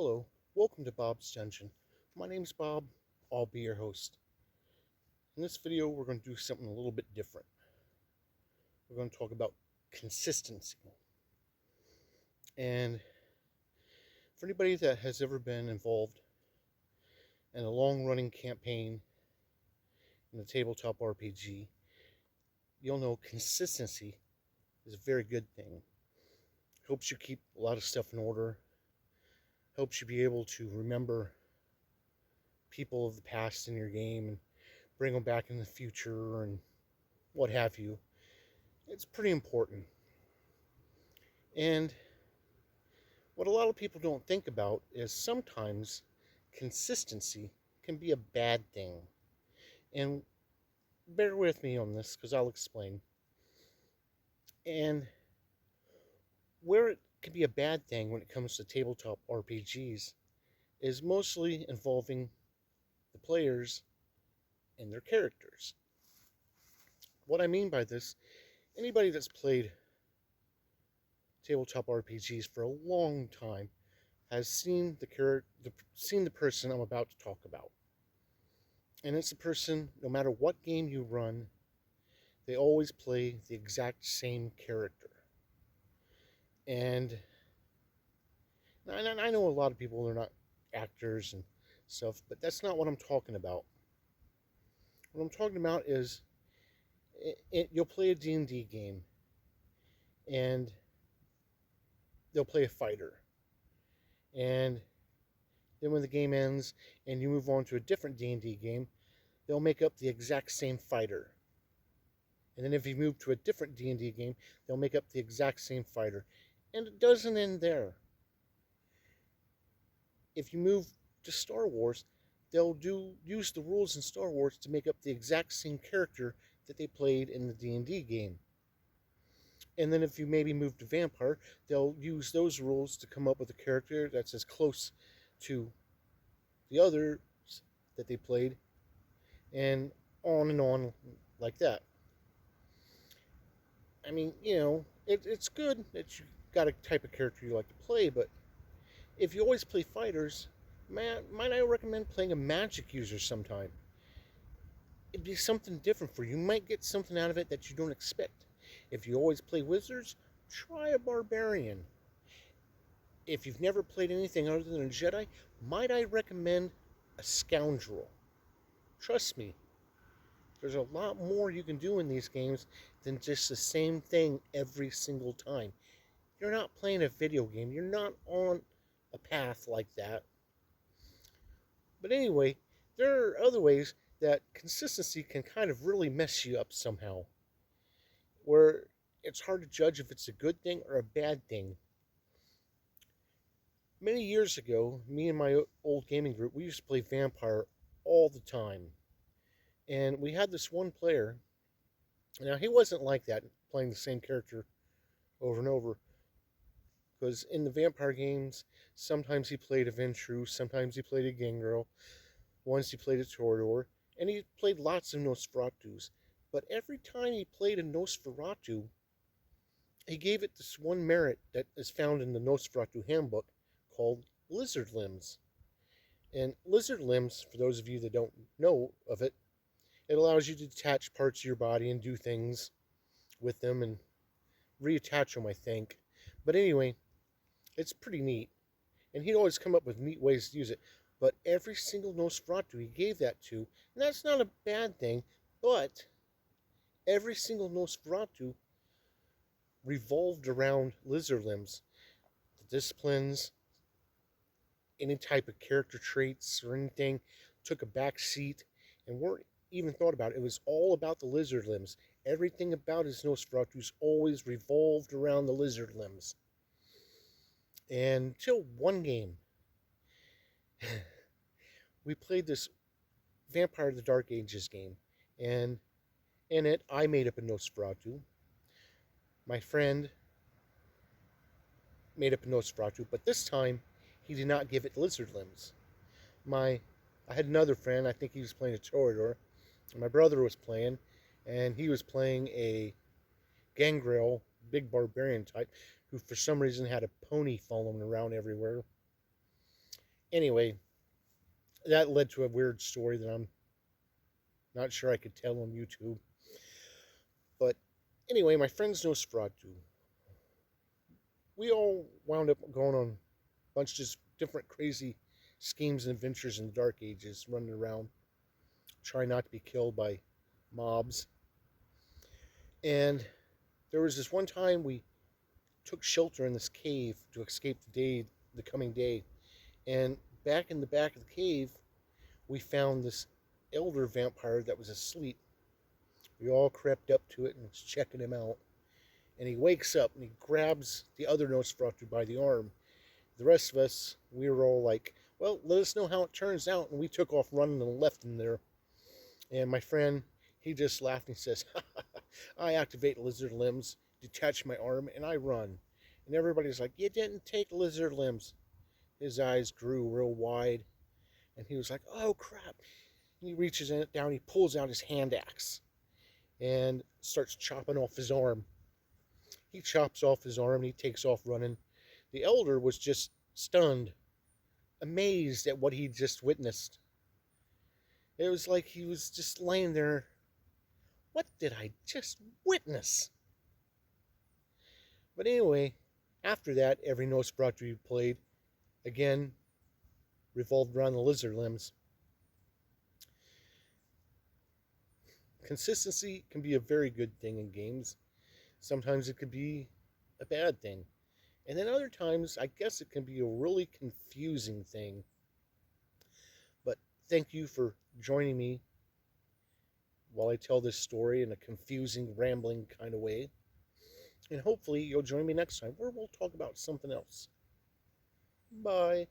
Hello, welcome to Bob's Dungeon. My name's Bob, I'll be your host. In this video, we're going to do something a little bit different. We're going to talk about consistency. And for anybody that has ever been involved in a long-running campaign in a tabletop RPG, you'll know consistency is a very good thing. Helps you keep a lot of stuff in order, helps you be able to remember people of the past in your game and bring them back in the future and what have you. It's pretty important. And what a lot of people don't think about is sometimes consistency can be a bad thing. And bear with me on this because I'll explain. And where it can be a bad thing when it comes to tabletop RPGs is mostly involving the players and their characters. What I mean by this, anybody that's played tabletop RPGs for a long time has seen the person I'm about to talk about. And it's a person, no matter what game you run, they always play the exact same character. And I know a lot of people are not actors and stuff, but that's not what I'm talking about. What I'm talking about is you'll play a D&D game, and they'll play a fighter. And then when the game ends and you move on to a different D&D game, they'll make up the exact same fighter. And then if you move to a different D&D game, they'll make up the exact same fighter. And it doesn't end there. If you move to Star Wars, they'll use the rules in Star Wars to make up the exact same character that they played in the D&D game. And then if you maybe move to Vampire, they'll use those rules to come up with a character that's as close to the others that they played, and on like that. I mean, it's good that you got a type of character you like to play, but if you always play fighters, might I recommend playing a magic user sometime? It'd be something different for you. You might get something out of it that you don't expect. If you always play wizards, try a barbarian. If you've never played anything other than a Jedi, might I recommend a scoundrel? Trust me, there's a lot more you can do in these games than just the same thing every single time. You're not playing a video game. You're not on a path like that. But anyway, there are other ways that consistency can kind of really mess you up somehow, where it's hard to judge if it's a good thing or a bad thing. Many years ago, me and my old gaming group, we used to play Vampire all the time. And we had this one player. Now, he wasn't like that, playing the same character over and over. Because in the Vampire games, sometimes he played a Ventrue, sometimes he played a Gangrel, once he played a Toreador, and he played lots of Nosferatus. But every time he played a Nosferatu, he gave it this one merit that is found in the Nosferatu handbook called lizard limbs. And lizard limbs, for those of you that don't know of it, it allows you to detach parts of your body and do things with them and reattach them, I think. But anyway, it's pretty neat. And he'd always come up with neat ways to use it. But every single Nosferatu he gave that to, and that's not a bad thing, but every single Nosferatu revolved around lizard limbs. The disciplines, any type of character traits or anything took a back seat and weren't even thought about. It was all about the lizard limbs. Everything about his Nosferatus always revolved around the lizard limbs. And until one game, we played this Vampire of the Dark Ages game. And in it, I made up a Nosferatu. My friend made up a Nosferatu, but this time, he did not give it lizard limbs. I had another friend, I think he was playing a Toreador, and my brother was playing, and he was playing a Gangrel, big barbarian type, who for some reason had a pony following around everywhere. Anyway, that led to a weird story that I'm not sure I could tell on YouTube. But anyway, my friend's Nosferatu. We all wound up going on a bunch of just different crazy schemes and adventures in the Dark Ages, running around, trying not to be killed by mobs. And there was this one time we took shelter in this cave to escape the coming day. And back in the back of the cave, we found this elder vampire that was asleep. We all crept up to it and was checking him out. And he wakes up and he grabs the other Nosferatu by the arm. The rest of us, we were all like, well, let us know how it turns out. And we took off running and left him there. And my friend, he just laughed and he says, I activate lizard limbs, detach my arm, and I run. And everybody's like, you didn't take lizard limbs. His eyes grew real wide. And he was like, oh, crap. And he reaches in it down, he pulls out his hand axe and starts chopping off his arm. He chops off his arm and he takes off running. The elder was just stunned, amazed at what he just witnessed. It was like he was just laying there. What did I just witness? But anyway, after that, every Nosferatu we played, again, revolved around the lizard limbs. Consistency can be a very good thing in games. Sometimes it could be a bad thing. And then other times, I guess it can be a really confusing thing. But thank you for joining me while I tell this story in a confusing, rambling kind of way. And hopefully you'll join me next time where we'll talk about something else. Bye.